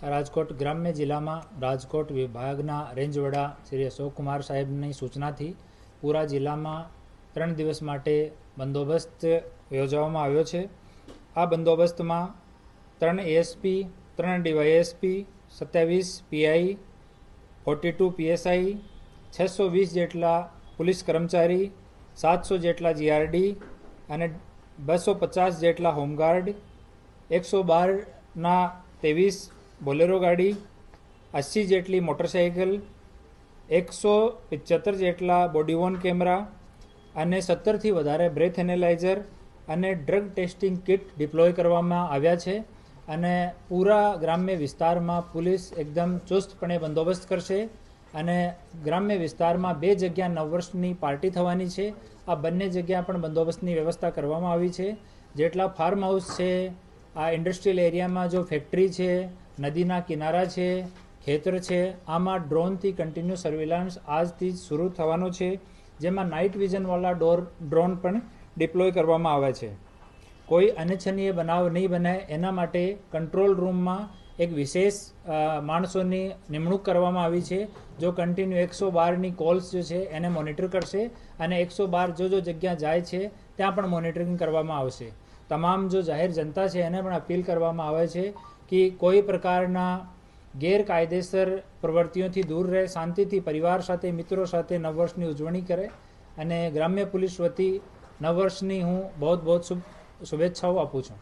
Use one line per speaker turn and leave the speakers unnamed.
રાજકોટ ગ્રામ્ય જિલ્લામાં રાજકોટ વિભાગના રેન્જ વડા શ્રી અશોકકુમાર સાહેબની સૂચનાથી પૂરા જિલ્લામાં 3 દિવસ માટે બંદોબસ્ત યોજવામાં આવ્યો છે। આ બંદોબસ્તમાં 3 એએસપી, 3 ડીવાયએસપી, 27 પીઆઈ, 42 પીએસઆઈ, 620 જેટલા પોલીસ કર્મચારી, 700 જેટલા જીઆરડી અને 250 જેટલા હોમગાર્ડ, 112ના 23 બોલેરો ગાડી, 80 જેટલી મોટરસાઇકલ, 175 જેટલા બોડી વોર્ન કેમેરા અને 17થી વધારે બ્રેથ એનાલાઇઝર અને ડ્રગ ટેસ્ટિંગ કિટ ડિપ્લોય કરવામાં આવ્યા છે। અને પૂરા ગ્રામ્ય વિસ્તારમાં પોલીસ એકદમ ચુસ્તપણે બંદોબસ્ત કરશે અને ગ્રામ્ય વિસ્તારમાં 2 જગ્યા 9 વર્ષની પાર્ટી થવાની છે। આ બંને જગ્યા પણ બંદોબસ્તની વ્યવસ્થા કરવામાં આવી છે। જેટલા ફાર્મ હાઉસ છે, આ ઇન્ડસ્ટ્રીયલ એરિયામાં જો ફેક્ટરી છે, નદીના કિનારા છે, ખેતર છે, આમાં ડ્રોનથી કન્ટિન્યુ સર્વેલન્સ આજથી જ શરૂ થવાનો છે, જેમાં નાઇટ વિઝનવાળા ડ્રોન પણ ડિપ્લોય કરવામાં આવે છે। કોઈ અનિચ્છનીય બનાવ નહીં બને એના માટે કંટ્રોલ રૂમમાં એક વિશેષ માણસોની નિમણૂક કરવામાં આવી છે, જો કન્ટિન્યુ 112ની કોલ્સ જે છે એને મોનિટર કરશે અને 112 જો જગ્યા જાય છે ત્યાં પણ મોનિટરિંગ કરવામાં આવશે। તમામ જો જાહેર જનતા છે એને પણ અપીલ કરવામાં આવે છે કે કોઈ પ્રકારના ગેરકાયદેસર પ્રવૃત્તિઓથી દૂર રહે, શાંતિથી પરિવાર સાથે, મિત્રો સાથે 9 વર્ષની ઉજવણી કરે। અને ગ્રામ્ય પોલીસ વતી 9 વર્ષની હું બહુ શુભેચ્છાઓ આપું છું।